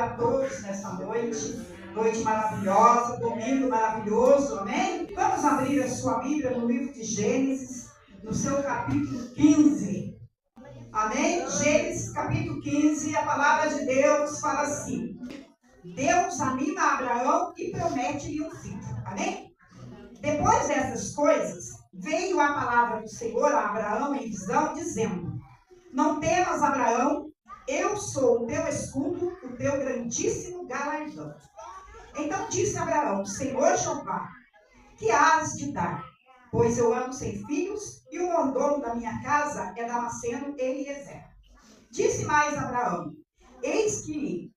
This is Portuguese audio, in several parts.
a todos nessa noite. Noite maravilhosa, domingo maravilhoso, amém? Vamos abrir a sua Bíblia no livro de Gênesis, no seu capítulo 15. Amém? Gênesis capítulo 15, a palavra de Deus fala assim: Deus anima Abraão e promete-lhe um filho. Amém? Depois dessas coisas, veio a palavra do Senhor a Abraão em visão, dizendo: Não temas, Abraão, eu sou o teu escudo, o teu grandíssimo galardão. Então disse Abraão: Senhor Jeová, que hás de dar? Pois eu ando sem filhos, e o mordomo da minha casa é Damasceno Eliezer. Disse mais Abraão: Eis que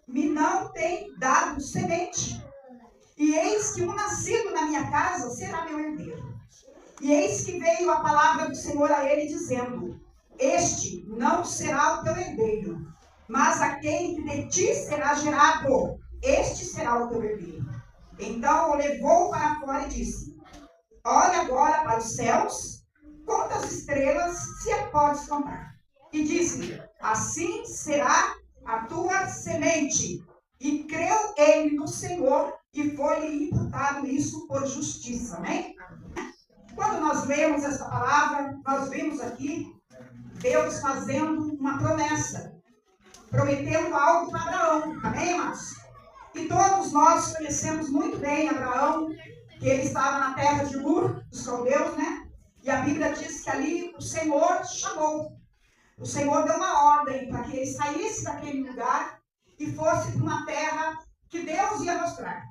me não tem dado semente, e eis que um nascido na minha casa será meu herdeiro. E eis que veio a palavra do Senhor a ele, dizendo: Este não será o teu herdeiro, mas aquele que de ti será gerado, este será o teu herdeiro. Então o levou para fora e disse: Olha agora para os céus, conta as estrelas, se a podes contar. E disse: Assim será a tua semente. E creu ele no Senhor, e foi-lhe imputado isso por justiça. Amém? Quando nós lemos essa palavra, nós vimos aqui Deus fazendo uma promessa, prometendo algo para Abraão. Amém, irmãos? E todos nós conhecemos muito bem Abraão, que ele estava na terra de Ur, dos caldeus, né? E a Bíblia diz que ali o Senhor chamou. O Senhor deu uma ordem para que ele saísse daquele lugar e fosse para uma terra que Deus ia mostrar.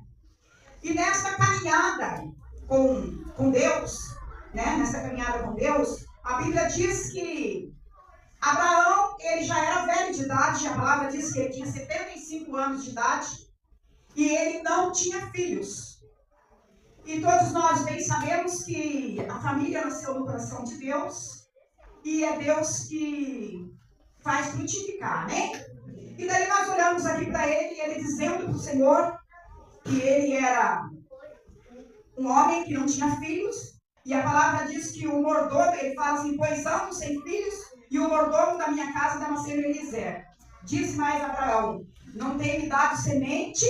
E nessa caminhada com Deus, né? Nessa caminhada com Deus, a Bíblia diz que Abraão, ele já era velho de idade, a palavra diz que ele tinha 75 anos de idade, e ele não tinha filhos. E todos nós bem sabemos que a família nasceu no coração de Deus, e é Deus que faz frutificar, né? E daí nós olhamos aqui para ele, ele dizendo para o Senhor que ele era um homem que não tinha filhos, e a palavra diz que o mordomo, ele fala assim: Pois ando sem filhos, e o mordomo da minha casa dá Damasceno Eliezer. Disse mais Abraão: Não tem me dado semente,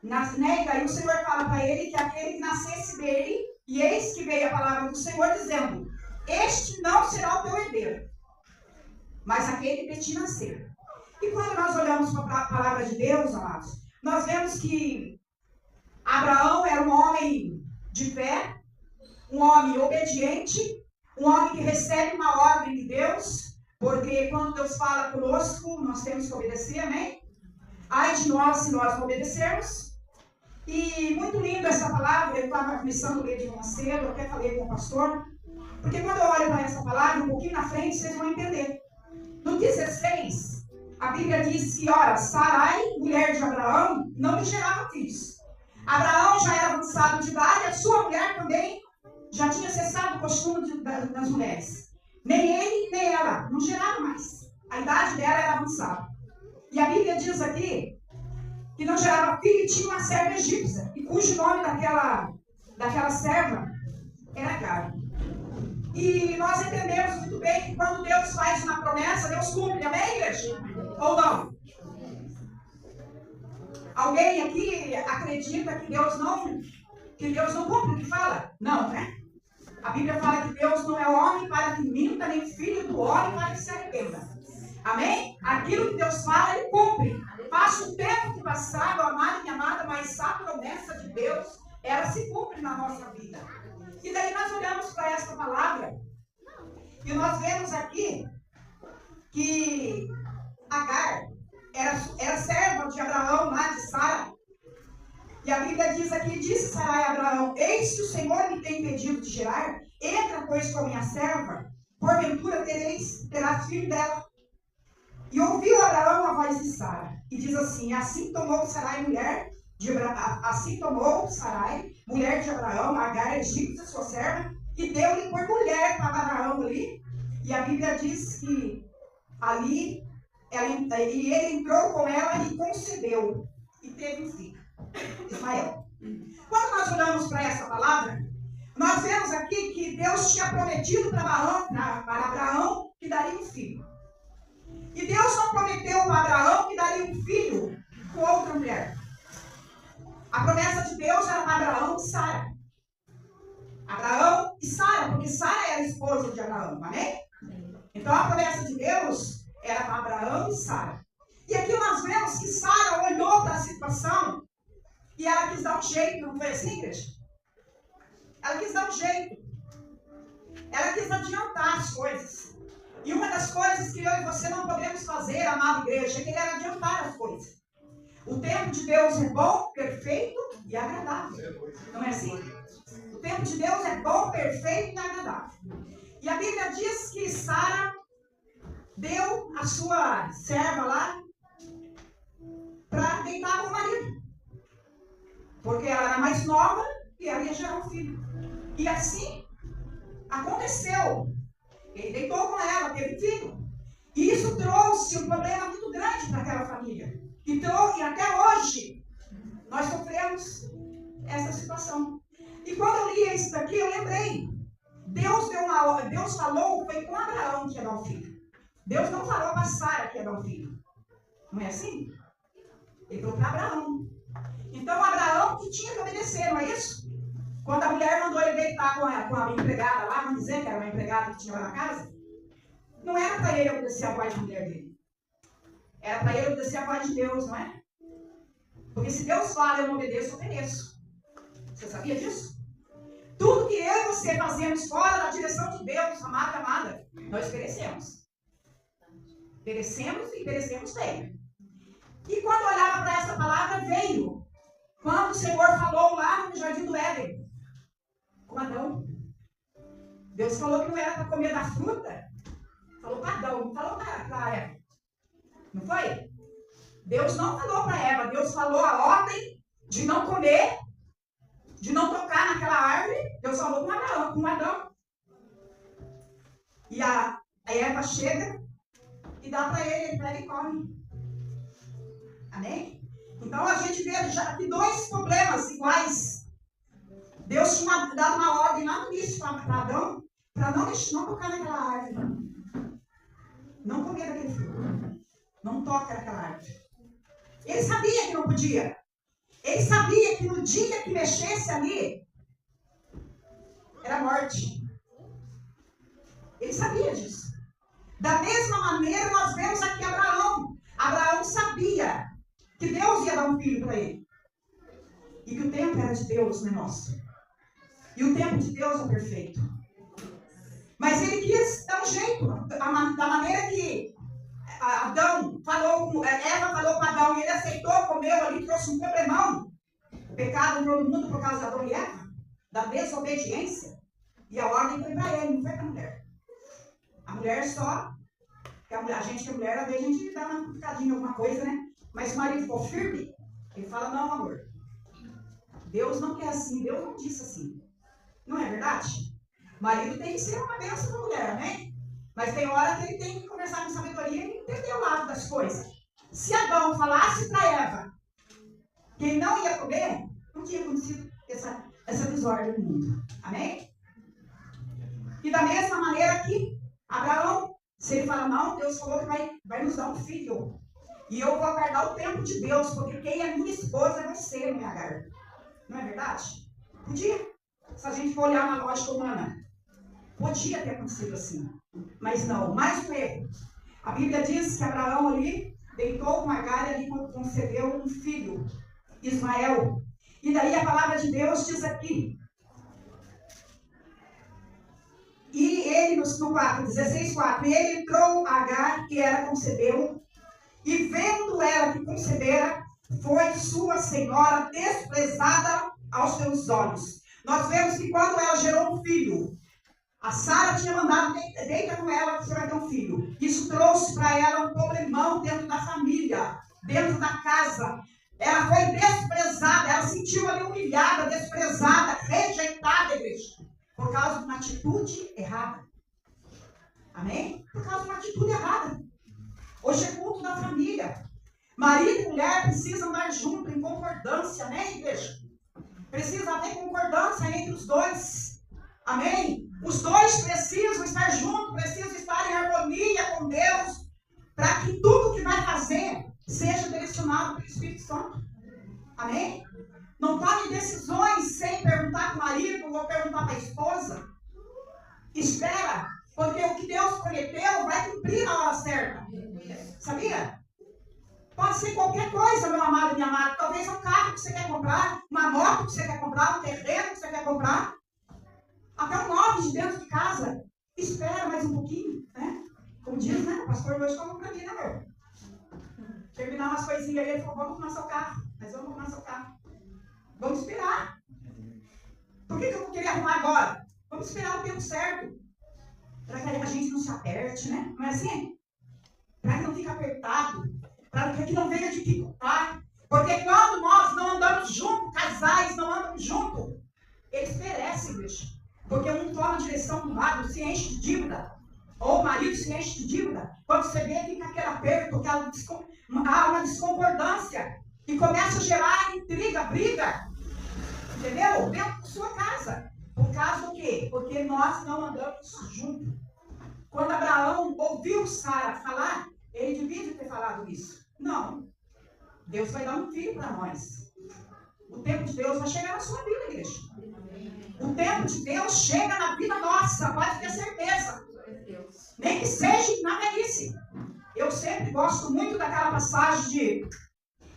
né? E daí o Senhor fala para ele que aquele que nascesse dele, e eis que veio a palavra do Senhor dizendo: Este não será o teu herdeiro, mas aquele que de ti nascer. E quando nós olhamos para a palavra de Deus, amados, nós vemos que Abraão era um homem de fé, um homem obediente, um homem que recebe uma ordem de Deus, porque quando Deus fala conosco, nós temos que obedecer, amém? Ai de nós se nós não obedecermos. E muito lindo essa palavra, eu estava começando a ler de manhã cedo, até falei com o pastor, porque quando eu olho para essa palavra, um pouquinho na frente, vocês vão entender. No 16, a Bíblia diz que, ora, Sarai, mulher de Abraão, não lhe gerava filhos. Abraão já era avançado de idade, a sua mulher também já tinha cessado o costume das mulheres. Nem ele, nem ela, não geraram mais. A idade dela era avançada. E a Bíblia diz aqui que não gerava filho e tinha uma serva egípcia, e cujo nome daquela serva era Agar. E nós entendemos muito bem que quando Deus faz uma promessa, Deus cumpre, amém, igreja? Ou não? Alguém aqui acredita que Deus não cumpre o que fala? Não, né? A Bíblia fala que Deus não é homem para que minta, nem filho do homem para que se arrependa. Amém? Aquilo que Deus fala, Ele cumpre. Passa o tempo que passar, meu amado e minha amada, mas a promessa de Deus, ela se cumpre na nossa vida. E daí nós olhamos para essa palavra e nós vemos aqui que Agar era serva de Abraão, lá de Sara. E a Bíblia diz aqui: Disse Sarai a Abraão: Eis que o Senhor me tem impedido de gerar, entra, pois, com a minha serva, porventura terás filho dela. E ouviu Abraão a voz de Sara, e diz assim: Assim tomou Sarai, mulher de Abraão, Agar, egípcia, sua serva, e deu-lhe por mulher para Abraão ali. E a Bíblia diz que ali ele entrou com ela e concebeu, e teve um filho, Ismael. Quando nós olhamos para essa palavra, nós vemos aqui que Deus tinha prometido para Abraão que daria um filho. E Deus não prometeu para Abraão que daria um de Sara. E aqui nós vemos que Sara olhou para a situação e ela quis dar um jeito, não foi assim, igreja? Ela quis dar um jeito. Ela quis adiantar as coisas. E uma das coisas que eu e você não podemos fazer, amada igreja, é querer adiantar as coisas. O tempo de Deus é bom, perfeito e agradável. Não é assim? O tempo de Deus é bom, perfeito e agradável. E a Bíblia diz que Sara deu a sua serva lá para deitar com o marido. Porque ela era mais nova e ela ia gerar um filho. E assim aconteceu. Ele deitou com ela, teve filho. E isso trouxe um problema muito grande para aquela família. E até hoje nós sofremos essa situação. E quando eu li isso daqui, eu lembrei. Deus falou, foi com Abraão que ia dar um filho. Deus não falou para Sara que ia dar um filho. Não é assim? Ele falou para Abraão. Então Abraão que tinha que obedecer, não é isso? Quando a mulher mandou ele deitar com a empregada lá, vamos dizer que era uma empregada que tinha lá na casa, não era para ele obedecer a voz da mulher dele. Era para ele obedecer a voz de Deus, não é? Porque se Deus fala, eu não obedeço, eu obedeço. Você sabia disso? Tudo que eu e você fazemos fora da direção de Deus, amada, amada, nós perecemos. Perecemos e perecemos bem. E quando eu olhava para essa palavra, veio quando o Senhor falou lá no Jardim do Éden com Adão. Deus falou que não era para comer da fruta. Falou para Adão, não falou para Eva. Não foi? Deus não falou para Eva. Deus falou a ordem de não comer, de não tocar naquela árvore. Deus falou com Adão. E a Eva chega e dá para ele pega e come. Amém? Então a gente vê já aqui dois problemas iguais. Deus tinha dado uma ordem lá no início para Adão, para não tocar naquela árvore. Não comer daquele fruto. Não toca naquela árvore. Ele sabia que não podia. Ele sabia que no dia que mexesse ali, era morte. Ele sabia disso. Da mesma maneira, nós vemos aqui Abraão. Abraão sabia que Deus ia dar um filho para ele. E que o tempo era de Deus, não é nosso. E o tempo de Deus é perfeito. Mas ele quis dar um jeito. Da maneira que Eva falou com Adão e ele aceitou, comeu ali, trouxe um problemão. O pecado entrou no mundo por causa de Adão e Eva. Da desobediência. E a ordem foi para ele, não foi para a mulher. A mulher só, que a gente que é mulher, às vezes a gente dá uma picadinha em alguma coisa, né? Mas se o marido for firme, ele fala, não, amor. Deus não quer assim, Deus não disse assim. Não é verdade? O marido tem que ser uma bênção para a mulher, né? Mas tem hora que ele tem que conversar com sabedoria e entender o lado das coisas. Se Adão falasse para Eva que ele não ia comer, não tinha acontecido essa desordem no mundo. Amém? E da mesma maneira que Abraão, se ele fala, não, Deus falou que vai nos dar um filho. E eu vou aguardar o tempo de Deus, porque quem é minha esposa vai ser minha Agar. Não é verdade? Podia. Se a gente for olhar na lógica humana. Podia ter acontecido assim. Mas não, mais um erro. A Bíblia diz que Abraão ali deitou com Agar e ali concebeu um filho, Ismael. E daí a palavra de Deus diz aqui. E ele, no 16:4, ele entrou a Agar, que era concebeu, e vendo ela que concebera, foi sua senhora desprezada aos seus olhos. Nós vemos que quando ela gerou um filho, a Sara tinha mandado, deita com ela que você vai ter um filho. Isso trouxe para ela um problemão dentro da família, dentro da casa. Ela foi desprezada, ela se sentiu ali humilhada, desprezada, rejeitada, igreja, por causa de uma atitude errada. Amém? Por causa de uma atitude errada. Hoje é culto da família. Marido e mulher precisam andar junto em concordância, né, igreja? Precisa haver concordância entre os dois. Amém? Os dois precisam estar juntos, precisam estar em harmonia com Deus, para que tudo que vai fazer seja direcionado pelo Espírito Santo. Amém? Não tome decisões sem perguntar para o marido ou perguntar para a esposa. Espera, porque o que Deus prometeu vai cumprir na hora certa. Sabia? Pode ser qualquer coisa, meu amado e minha amada. Talvez um carro que você quer comprar, uma moto que você quer comprar, um terreno que você quer comprar. Até um móvel de dentro de casa. Espera mais um pouquinho, né? Como diz, né? O pastor hoje falou para mim, né, amor? Terminar umas coisinhas aí, ele falou, vamos arrumar seu carro. Mas vamos arrumar seu carro. Vamos esperar. Por que eu não queria arrumar agora? Vamos esperar o tempo certo. Para que a gente não se aperte, né? Não é assim? Para que não fique apertado. Para que não venha dificultar. Porque quando nós não andamos juntos, casais não andam juntos, eles perecem, bicho. Porque um toma a direção do lado, se enche de dívida. Ou o marido se enche de dívida. Quando você vê, fica aquele aperto, há uma desconcordância. E começa a gerar intriga, briga. Entendeu? Dentro da sua casa. Por causa do quê? Porque nós não andamos juntos. Quando Abraão ouviu Sara falar, ele devia ter falado isso. Não. Deus vai dar um filho para nós. O tempo de Deus vai chegar na sua vida, igreja. O tempo de Deus chega na vida nossa, pode ter certeza. Nem que seja na velhice. Eu sempre gosto muito daquela passagem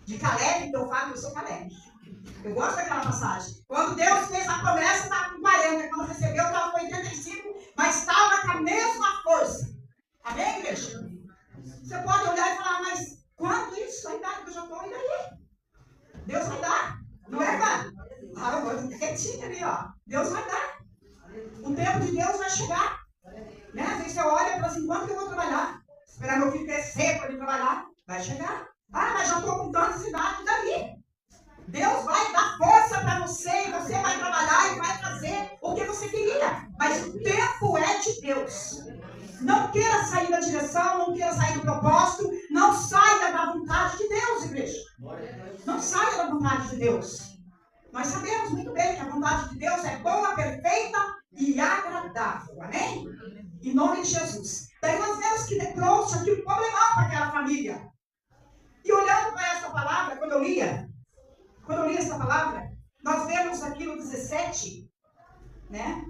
de Caleb, que eu falo que eu sou Caleb. Eu gosto daquela passagem. Quando Deus fez a promessa, estava com 40. Quando recebeu, estava com 85, mas estava com a mesma força. Amém, igreja? Você pode olhar e falar, mas quanto isso? A idade que eu já estou, e daí? Deus vai dar. Não é, mano? Ah, eu vou quietinho ali, ó. Deus vai dar. O tempo de Deus vai chegar. Né? Às vezes você olha e fala assim, quanto que eu vou trabalhar? Esperar meu filho crescer para ele trabalhar? Vai chegar. Ah, mas já estou com tanta idade, e daí? Deus vai dar força para você e você vai trabalhar e vai fazer o que você queria. Mas o tempo é de Deus. Não queira sair da direção, não queira sair do propósito, não saia da vontade de Deus, igreja. Não saia da vontade de Deus. Nós sabemos muito bem que a vontade de Deus é boa, perfeita e agradável. Amém? Em nome de Jesus. Daí nós vemos que trouxe aqui um problemão para aquela família. E olhando para essa palavra, quando eu li essa palavra, nós vemos aqui no 17, né?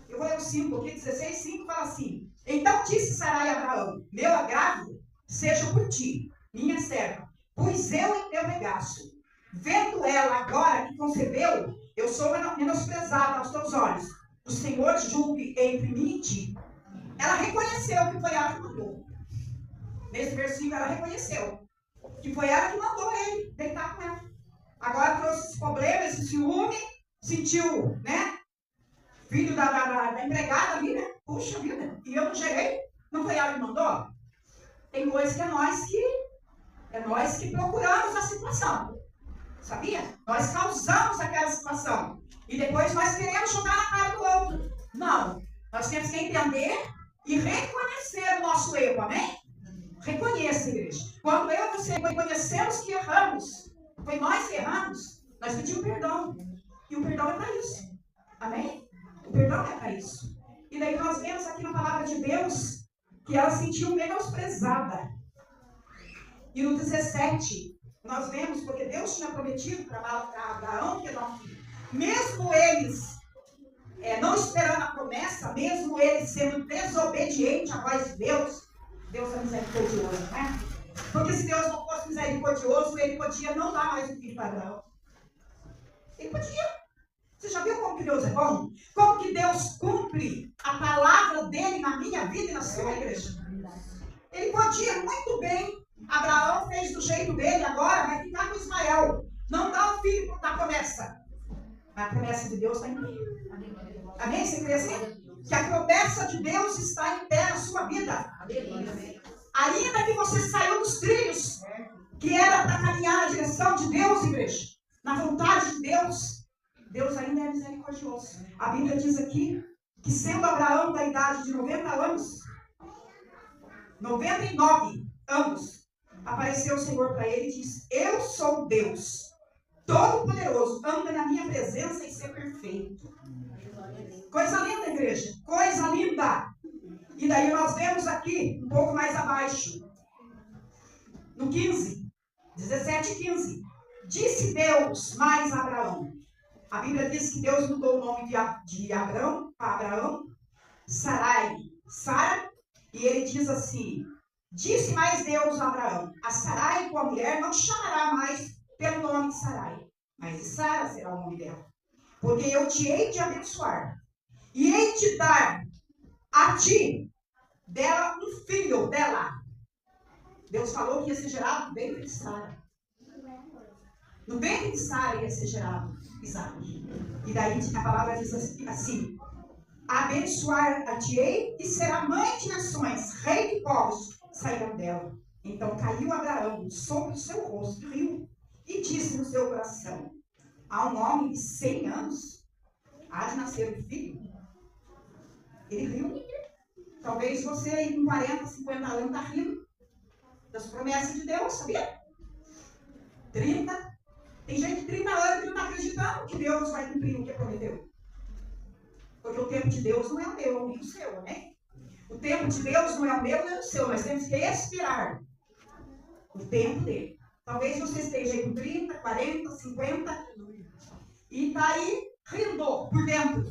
Eu vou ler o 5 aqui, 16, 5 fala assim: então disse Sarai a Abraão, meu agrado seja por ti, minha serva, pois eu em teu regaço, vendo ela agora que concebeu, eu sou menosprezada aos teus olhos. O Senhor julgue entre mim e ti. Ela reconheceu que foi ela que mandou. Nesse versículo ela reconheceu que foi ela que mandou ele deitar com ela. Agora trouxe esse problema, esse ciúme, sentiu, né? Filho da empregada ali, né? Puxa vida, e eu não gerei? Não foi ela que mandou? Tem coisa que é nós que procuramos a situação. Sabia? Nós causamos aquela situação. E depois nós queremos jogar na cara do outro. Não. Nós temos que entender e reconhecer o nosso erro, amém? Reconheça, igreja. Quando eu e você reconhecemos que erramos, foi nós que erramos, nós pedimos perdão. E o perdão é para isso. Amém? O perdão é para isso. E daí nós vemos aqui na palavra de Deus que ela se sentiu menosprezada. E no 17, nós vemos, porque Deus tinha prometido para Abraão que não, mesmo eles não esperando a promessa, mesmo eles sendo desobedientes à voz de Deus, Deus é misericordioso, né? Porque se Deus não fosse misericordioso, ele podia não dar mais o filho para Abraão. Ele podia. Você já viu como que Deus é bom? Como que Deus cumpre a palavra dele na minha vida e na sua, igreja? Ele podia muito bem. Abraão fez do jeito dele, agora vai ficar com Ismael. Não dá o filho da promessa. Mas a promessa de Deus está em pé. Amém? Você crê assim? Que a promessa de Deus está em pé na sua vida. Ainda que você saiu dos trilhos, que era para caminhar na direção de Deus, igreja, na vontade de Deus, Deus ainda é misericordioso. A Bíblia diz aqui que sendo Abraão da idade de 90 anos, 99 anos, apareceu o Senhor para ele e disse: eu sou Deus Todo-Poderoso, anda na minha presença e ser perfeito. Coisa linda, igreja, coisa linda. E daí nós vemos aqui, um pouco mais abaixo, no 15, 17 e 15, disse Deus mais a Abraão. A Bíblia diz que Deus mudou o nome de Abraão para Abraão, Sarai, Sara, e ele diz assim: Disse mais Deus a Abraão: a Sarai, tua mulher, não te chamará mais pelo nome de Sarai, mas de Sara será o nome dela. Porque eu te hei de abençoar, e hei de dar a ti dela um filho dela. Deus falou que ia ser gerado no ventre de Sara. No ventre de Sara ia ser gerado Isaac. E daí a palavra diz assim: abençoar-a-te-ei e será mãe de nações, rei de povos sairão dela. Então caiu Abraão sobre o seu rosto e riu, e disse no seu coração: a um homem de 100 anos há de nascer um filho. Ele riu. Talvez você aí com 40, 50 anos está rindo das promessas de Deus, sabia? 30. Tem gente de 30 anos que não está acreditando que Deus vai cumprir o que prometeu. Porque o tempo de Deus não é o meu, nem o seu, né? O tempo de Deus não é o meu, nem o seu. Nós temos que esperar o tempo dele. Talvez você esteja aí com 30, 40, 50 e está aí rindo por dentro.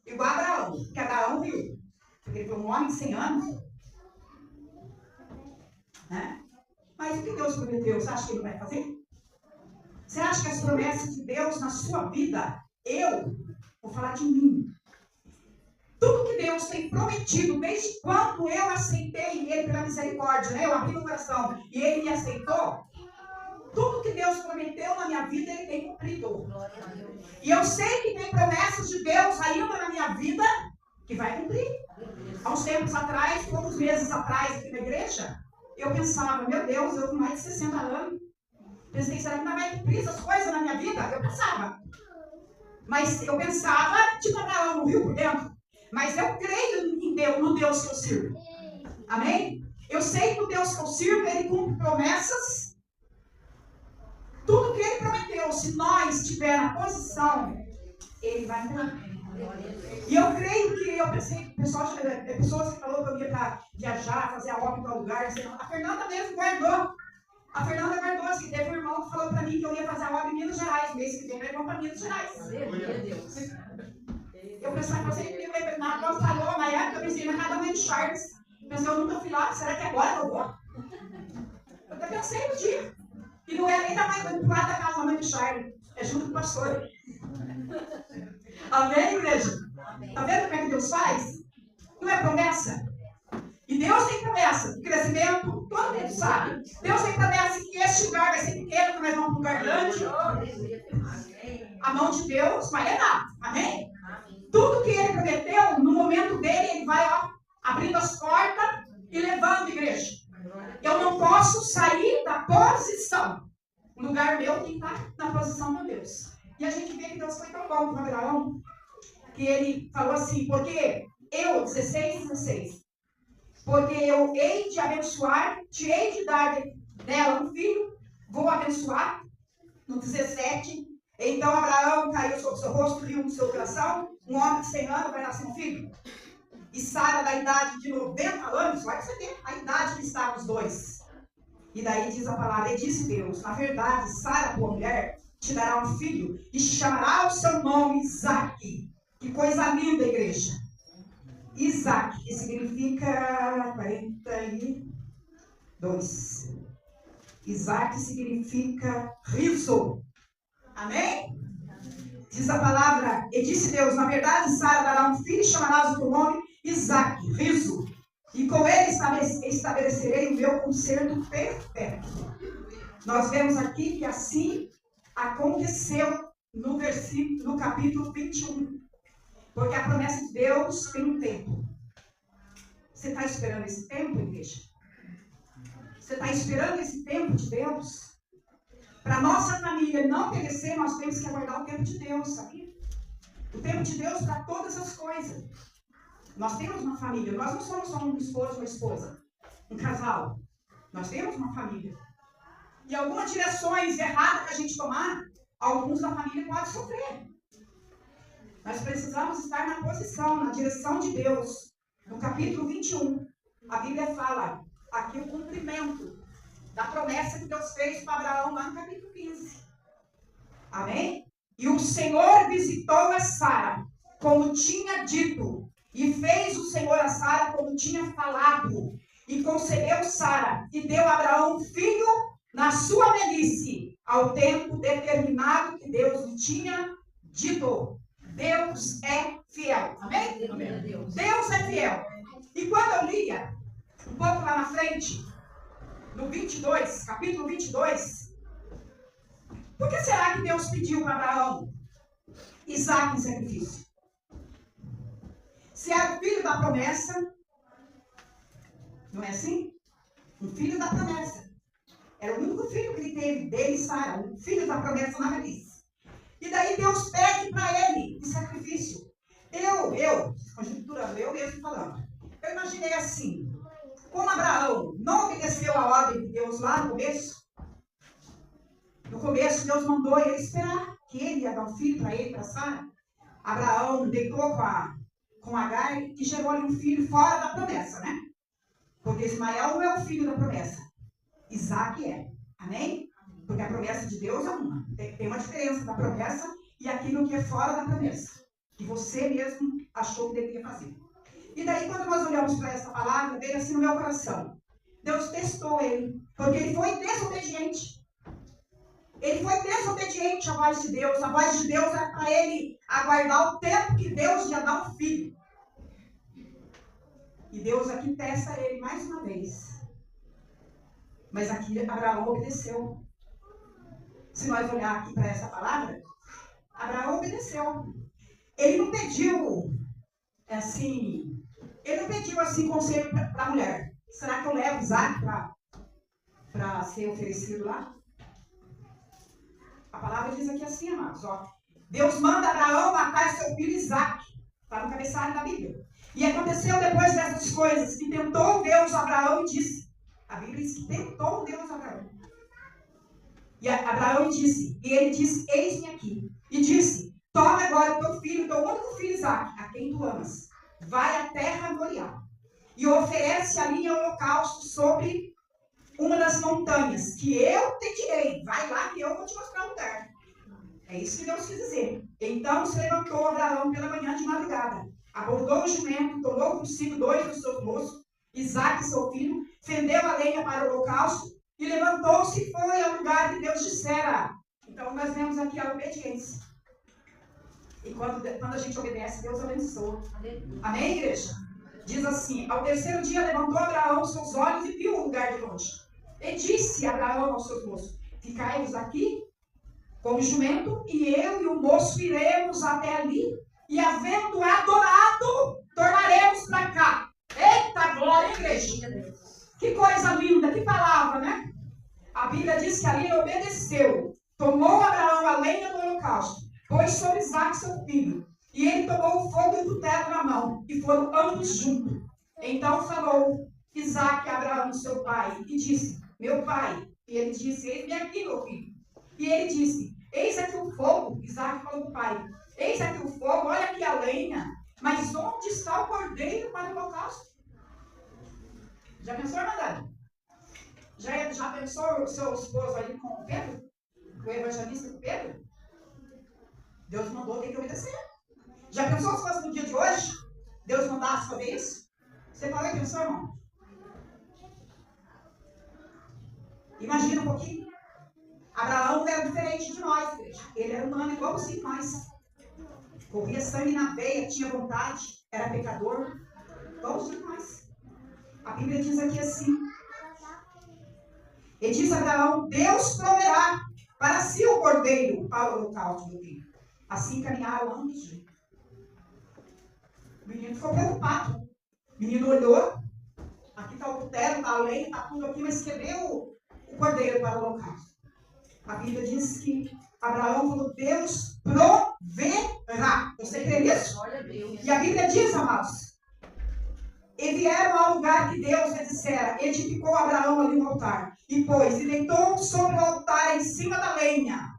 Igual Abraão, que Abraão riu. Porque ele foi um homem de 100 anos. Né? Mas o que Deus prometeu? Você acha que ele vai fazer? Você acha que as promessas de Deus na sua vida, eu vou falar de mim. Tudo que Deus tem prometido, desde quando eu aceitei Ele pela misericórdia, né? Eu abri o coração e Ele me aceitou. Tudo que Deus prometeu na minha vida, Ele tem cumprido. E eu sei que tem promessas de Deus ainda na minha vida que vai cumprir. Há uns tempos atrás, poucos meses atrás, aqui na igreja, eu pensava: meu Deus, eu com mais de 60 anos, pensei, será que não vai cumprir essas coisas na minha vida? Eu pensava. Mas eu pensava, tipo Abraão, no rio por dentro. Mas eu creio em Deus, no Deus que eu sirvo. Amém? Eu sei que o Deus que eu sirvo, Ele cumpre promessas. Tudo que Ele prometeu, se nós estivermos na posição, Ele vai cumprir. E eu creio que, eu pensei, pessoas que falaram que eu ia para viajar, fazer a obra em tal lugar. A Fernanda mesmo guardou. A Fernanda guardou assim, teve um irmão que falou para mim que eu ia fazer a obra em Minas Gerais. Mês que vem, nós vamos para Minas Gerais. Eu pensava que você ia na Costa Falou, na época eu pensei na casa da mãe de Charles. Pensei, eu nunca fui lá, será que agora eu vou? Eu até pensei no dia. E não é nem da mãe, do lado da casa da mãe de Charles. É junto com o pastor. Amém, igreja? Está vendo como é que Deus faz? Não é promessa? E Deus tem promessa de crescimento, todo mundo sabe. Deus tem promessa que este lugar vai ser pequeno, que nós vamos para um lugar grande. A mão de Deus vai levar. Amém? Tudo que Ele prometeu, no momento dele, Ele vai abrindo as portas e levando a igreja. Eu não posso sair da posição. O lugar meu tem que estar na posição de Deus. E a gente vê que Deus foi tão bom com Abraão, que ele falou assim: porque eu, 16, porque eu hei de abençoar, te hei de dar dela um filho, vou abençoar. No 17, então Abraão caiu sobre o seu rosto, riu no seu coração, um homem de 100 anos vai nascer um filho. E Sara, da idade de 90 anos, vai você ver a idade que estavam os dois. E daí diz a palavra, e disse Deus: na verdade, Sara, tua mulher, te dará um filho, e chamará o seu nome Isaque. Que coisa linda, igreja. Isaque, que significa 42. Isaque significa riso. Amém? Diz a palavra, e disse Deus: na verdade, Sara dará um filho, e chamarás o teu nome Isaque, riso. E com ele estabelecerei o meu concerto perpétuo. Nós vemos aqui que assim aconteceu no capítulo 21. Porque a promessa de Deus tem um tempo. Você está esperando esse tempo, igreja? Você está esperando esse tempo de Deus? Para a nossa família não perecer, nós temos que aguardar o tempo de Deus, sabia? O tempo de Deus para todas as coisas. Nós temos uma família. Nós não somos só um esposo e uma esposa. Um casal. Nós temos uma família. E algumas direções erradas que a gente tomar, alguns da família podem sofrer. Nós precisamos estar na posição, na direção de Deus. No capítulo 21, a Bíblia fala aqui o cumprimento da promessa que Deus fez para Abraão lá no capítulo 15. Amém? E o Senhor visitou a Sara, como tinha dito, e fez o Senhor a Sara como tinha falado. e concebeu Sara, e deu a Abraão um filho na sua velhice, ao tempo determinado que Deus lhe tinha dito. Deus é fiel. Amém? Amém. Deus é fiel. E quando eu lia, um pouco lá na frente, no 22, capítulo 22, por que será que Deus pediu para Abraão Isaque em sacrifício? Se era o filho da promessa, não é assim? Um filho da promessa. Era o único filho que ele teve, dele e Sara, um filho da promessa na velhice. E daí Deus pede para ele em sacrifício. Conjunturando, eu mesmo falando. Eu imaginei assim, como Abraão não obedeceu a ordem de Deus lá no começo, Deus mandou ele esperar que ele ia dar um filho para ele, para Sara. Abraão deitou com Agar e gerou-lhe um filho fora da promessa, né? Porque Ismael não é o filho da promessa. Isaque é. Amém? Porque a promessa de Deus é uma. Tem uma diferença da promessa e aquilo que é fora da promessa. Que você mesmo achou que deveria fazer. E daí, quando nós olhamos para essa palavra, veio assim no meu coração. Deus testou ele, porque ele foi desobediente. Ele foi desobediente à voz de Deus. A voz de Deus era para ele aguardar o tempo que Deus ia dar um filho. E Deus aqui testa ele mais uma vez. Mas aqui Abraão obedeceu. Se nós olhar aqui para essa palavra, Abraão obedeceu. Ele não pediu assim conselho para a mulher. Será que eu levo Isaque para ser oferecido lá? A palavra diz aqui assim, amados. Ó, Deus manda Abraão matar seu filho Isaque. Está no cabeçalho da Bíblia. E aconteceu depois dessas coisas que tentou Deus Abraão e disse. A Bíblia diz que tentou Deus Abraão. E Abraão disse, e ele disse, eis-me aqui. E disse, toma agora o teu filho, teu único filho Isaque, a quem tu amas. Vai à terra Moriá. E oferece ali em holocausto sobre uma das montanhas, que eu te direi. Vai lá que eu vou te mostrar o lugar. É isso que Deus quis dizer. Então se levantou Abraão pela manhã de madrugada. Abordou o jumento, tomou consigo 2 dos seus moços, Isaque, seu filho, fendeu a lenha para o holocausto e levantou-se e foi ao lugar que Deus dissera. Então nós vemos aqui a obediência. E quando a gente obedece, Deus abençoa. Amém, igreja? Diz assim, ao terceiro dia levantou Abraão seus olhos e viu o lugar de longe. E disse Abraão aos seus moços, ficai-vos aqui com o jumento, e eu e o moço iremos até ali, e havendo adorado, tornaremos para cá. Eita glória, igreja! Que coisa linda, que palavra, né? A Bíblia diz que ali ele obedeceu. Tomou Abraão a lenha do holocausto, pôs sobre Isaque seu filho, e ele tomou o fogo e o cutelo na mão, e foram ambos juntos. Então falou Isaque a Abraão, seu pai, e disse, meu pai. E ele disse, eis-me aqui, meu filho. E ele disse, eis aqui o fogo. Isaque falou para o pai, eis aqui o fogo, olha aqui a lenha, mas onde está o cordeiro para o holocausto? Já pensou, irmã? Já pensou o seu esposo ali com o Pedro? O evangelista com Pedro? Deus mandou, tem que obedecer. Já pensou se fosse no dia de hoje? Deus mandasse fazer isso? Você falou e pensou, irmão? Imagina um pouquinho. Abraão era diferente de nós, igreja. Ele era humano igual você e nós. Corria sangue na veia, tinha vontade, era pecador. Igual você e nós. A Bíblia diz aqui assim. E diz Abraão, Deus proverá para si o cordeiro para o holocausto do filho. Assim caminharam ambos. O menino ficou preocupado. O menino olhou. Aqui está o cutelo, está a lenha, está tudo aqui, mas cadê o cordeiro para o holocausto? A Bíblia diz que Abraão falou, Deus proverá. Você crê nisso? E a Bíblia diz, amados, e vieram ao lugar que Deus lhe dissera, edificou Abraão ali no altar, e deitou sobre o altar em cima da lenha.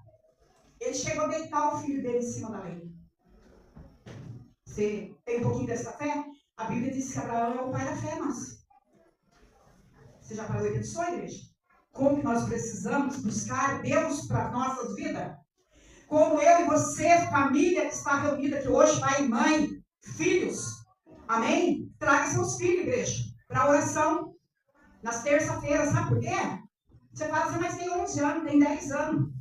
Ele chegou a deitar o filho dele em cima da lenha. Você tem um pouquinho dessa fé? A Bíblia diz que Abraão é o pai da fé, mas você já parou e pensou, igreja? Como que nós precisamos buscar Deus para as nossas vidas? Como eu e você, família que está reunida aqui hoje, pai e mãe, filhos, amém? Traga seus filhos, igreja, para a oração. Nas terças-feiras, sabe por quê? Você fala assim, mas tem 11 anos, tem 10 anos.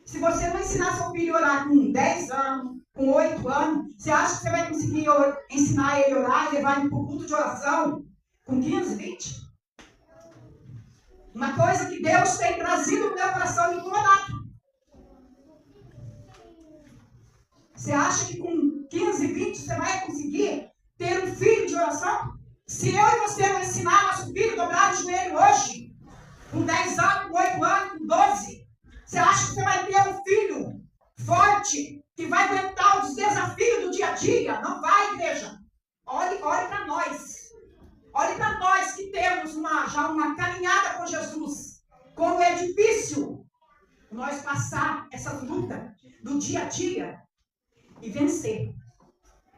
Se você não ensinar seu filho a orar com 10 anos, com 8 anos, você acha que você vai conseguir ensinar ele a orar e levar ele para o culto de oração com 15, 20? Uma coisa que Deus tem trazido no meu coração incomodado. Você acha que com 15, 20 você vai conseguir ter um filho de oração? Se eu e você não ensinar nosso filho a dobrar o joelho hoje, com 10 anos, com 8 anos, com 12, você acha que você vai ter um filho forte que vai aguentar os desafios do dia a dia? Não vai, igreja. Olhe para nós. Olhe para nós que temos já uma caminhada com Jesus. Como é difícil nós passar essa luta do dia a dia e vencer.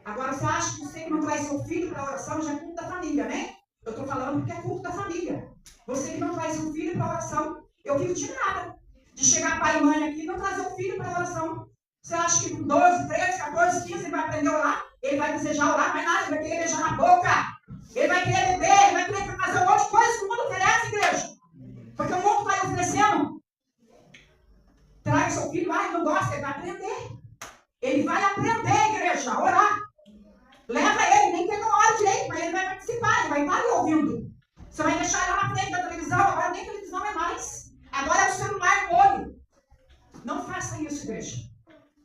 Agora, você acha que você que não traz seu filho para a oração já é culto da família, né? Eu estou falando porque é culto da família. Você que não traz seu filho para a oração, eu fico tirada de chegar pai e mãe aqui e não trazer o filho para a oração. Você acha que com 12, 13, 14, 15 ele vai aprender a orar? Ele vai desejar orar, mas nada, ele vai querer beijar na boca. Ele vai querer beber, ele vai querer fazer um monte de coisa que o mundo oferece, igreja. Porque o mundo está oferecendo. Traga seu filho lá, ele não gosta, ele vai aprender. Ele vai aprender, igreja, a orar. Leva ele, nem que ele não ore direito, mas ele vai participar, ele vai estar ali ouvindo. Você vai deixar ele lá na frente da televisão, agora nem televisão é mais. Agora é o celular no olho. Não faça isso, igreja.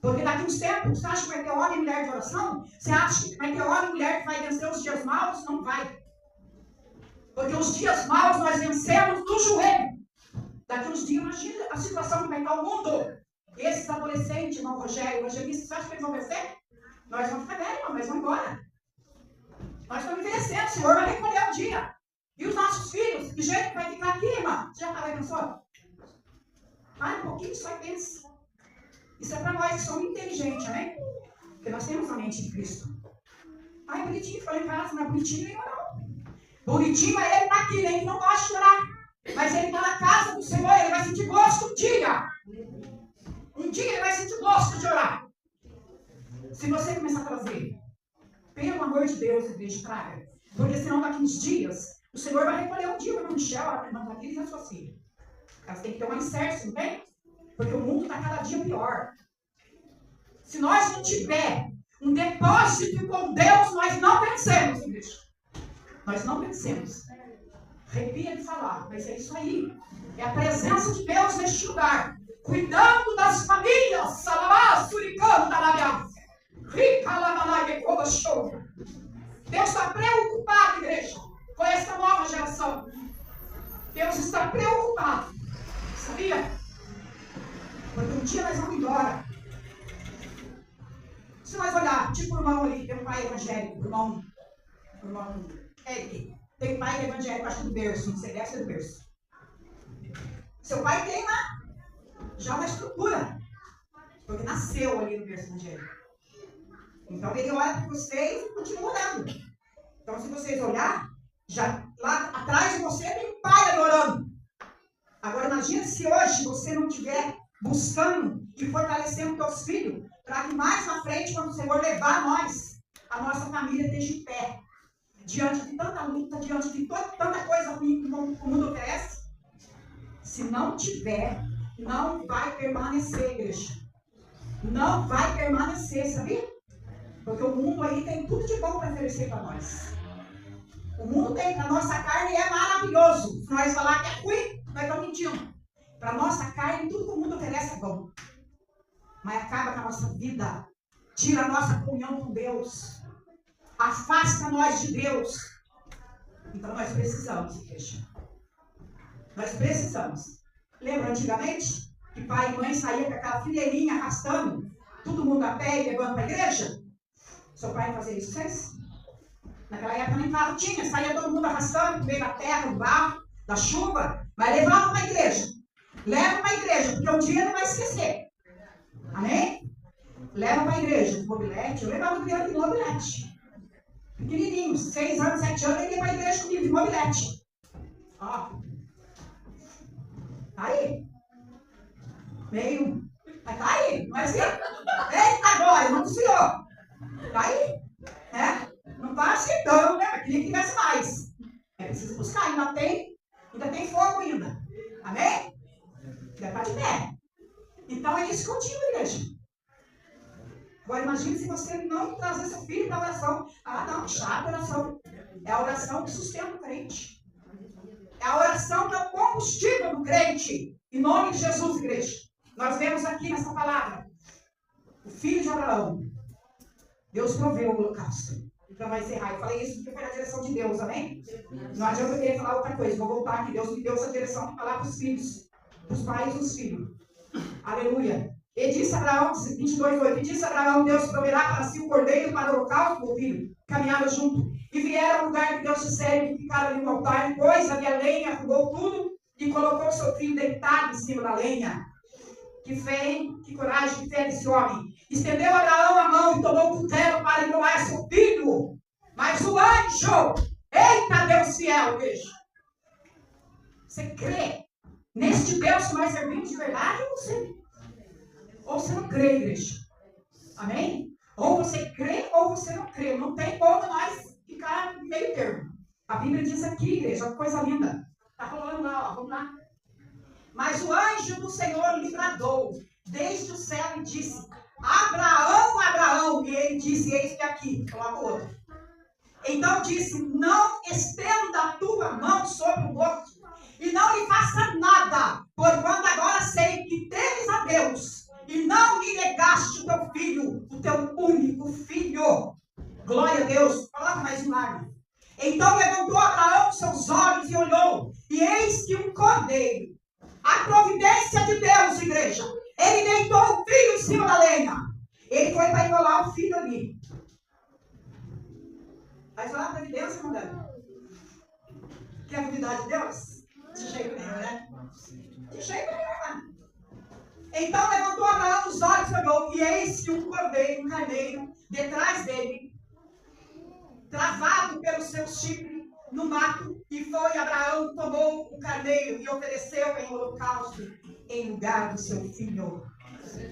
Porque daqui uns tempos, você acha que vai ter homem e mulher de oração? Você acha que vai ter homem e mulher que vai vencer os dias maus? Não vai. Porque os dias maus nós vencemos no joelho. Daqui uns dias, imagina a situação que vai estar o mundo. Esses adolescentes, irmão Rogério, evangelistas, você acha que eles vão vencer? Nós vamos ficar velhos, nós vamos embora. Nós estamos envelhecendo, o Senhor vai recolher um dia. E os nossos filhos, que jeito que vai ficar aqui, irmã? Você já estava aí pensando? Vai um pouquinho, só pensa. Isso é para nós que somos inteligentes, né? Porque nós temos a mente de Cristo. Ai, bonitinho, ficou em casa, não é bonitinho nenhum, não. Bonitinho é ele estar aqui, né? Ele não gosta de orar. Mas ele está na casa do Senhor, ele vai sentir gosto um dia. Um dia ele vai sentir gosto de orar. Se você começar a trazer, pelo amor de Deus, igreja, traga. Porque senão daqui uns dias, o Senhor vai recolher um dia o irmão Michel, a irmã Tamires e a sua filha. Elas têm que ter um alicerce, não tem? Porque o mundo está cada dia pior. Se nós não tiver um depósito com Deus, nós não vencemos, igreja. Nós não vencemos. Arrepia de falar, mas é isso aí. É a presença de Deus neste lugar. Cuidando das famílias. Salabá, suricando, talabiá. Rica, labalai, como show. Deus está preocupado, igreja, com essa nova geração. Deus está preocupado. Sabia? Porque um dia nós vamos embora. Se nós olhar, tipo o irmão ali, tem um pai evangélico, o irmão Eric, tem um pai evangélico, acho que do berço, não sei, deve ser do berço. Seu pai tem lá já uma estrutura, porque nasceu ali no berço evangélico. Então ele olha para vocês e continua orando. Então se vocês olharem, já lá atrás de você tem um pai ali orando. Agora imagina se hoje você não estiver buscando e fortalecendo os seus filhos, para que mais na frente, quando o Senhor levar nós, a nossa família esteja em pé. Diante de tanta luta, diante de tanta coisa ruim que o mundo oferece. Se não tiver, não vai permanecer, igreja. Não vai permanecer, sabia? Porque o mundo aí tem tudo de bom para oferecer para nós. O mundo tem, para a nossa carne é maravilhoso. Se nós falar que é ruim, nós estamos mentindo. Para a nossa carne, tudo que o mundo oferece é bom. Mas acaba com a nossa vida. Tira a nossa comunhão com Deus. Afasta nós de Deus. Então nós precisamos, igreja. Nós precisamos. Lembra antigamente que pai e mãe saíam com aquela fileirinha arrastando todo mundo a pé e levando para a igreja? Seu pai fazia isso, vocês? Naquela época nem carro tinha, saía todo mundo arrastando no meio da terra, do barro, da chuva, mas levava para a igreja. Leva para a igreja, porque um dia não vai esquecer. Amém? Leva para a igreja, de mobilete. Eu levava o criança de mobilete. Pequenininho, 6 anos, 7 anos, ele ia para a igreja comigo de mobilete. Ó. Tá aí. Meio. Mas tá aí, não é assim? Eita, agora, não desviou. Tá aí. Não tá acertando, né? Mas queria que tivesse mais. É preciso buscar, ainda tem estar de pé. Então é isso contigo, igreja. Agora imagine se você não trazer seu filho para a oração. Ah, não, chata oração. É a oração que sustenta o crente. É a oração que é o combustível do crente. Em nome de Jesus, igreja. Nós vemos aqui nessa palavra. O filho de Abraão. Deus proveu o holocausto. Então vai encerrar. Eu falei isso porque foi na direção de Deus, amém? Não adianta eu querer falar outra coisa. Vou voltar aqui. Deus me deu essa direção para falar para os filhos. Para os pais e os filhos. Aleluia. E disse Abraão, 22:8. E disse Abraão, Deus proverá para si o cordeiro para o holocausto, meu filho. Caminharam junto. E vieram ao lugar que Deus dissera que ficaram ali no altar. Pôs ali a lenha, arrumou tudo e colocou seu filho deitado em cima da lenha. Que fé, que coragem, que fé desse homem. Estendeu Abraão a mão e tomou o cutelo para imolar seu filho. Mas o anjo, eita Deus fiel, veja. Você crê neste Deus que nós servimos de verdade ou você não crê, igreja? Amém? Ou você crê ou você não crê. Não tem como nós ficar no meio termo. A Bíblia diz aqui, igreja, uma coisa linda. Está rolando lá, ó, vamos lá. Mas o anjo do Senhor lhe bradou desde o céu e disse: Abraão, Abraão. E ele disse: eis-me aqui. Coloca o outro. Então disse: não estenda a tua mão sobre o morto e não lhe faça nada, porquanto agora sei que temes a Deus e não me negaste o teu filho, o teu único filho. Glória a Deus. Coloca mais um lado. Então levantou Abraão seus olhos e olhou, e eis que um cordeiro. A providência de Deus, igreja. Ele deitou o filho em cima da lenha. Ele foi para imolar o filho ali. Vai falar a providência, mandando? Que é a novidade de Deus? De jeito nenhum, né? De jeito nenhum. Então levantou Abraão os olhos e olhou, e eis que um cordeiro, um carneiro, detrás dele, travado pelo seu chifre no mato, e foi Abraão, tomou o carneiro e ofereceu em holocausto em lugar do seu filho.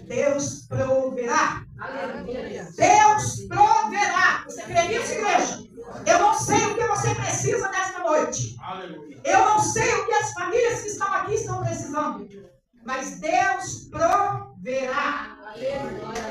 Deus proverá. Aleluia. Deus proverá. Você crê nisso, igreja? Eu não sei o que você precisa nesta noite. Aleluia. Eu não sei o que as famílias que estão aqui estão precisando. Mas Deus proverá. Aleluia.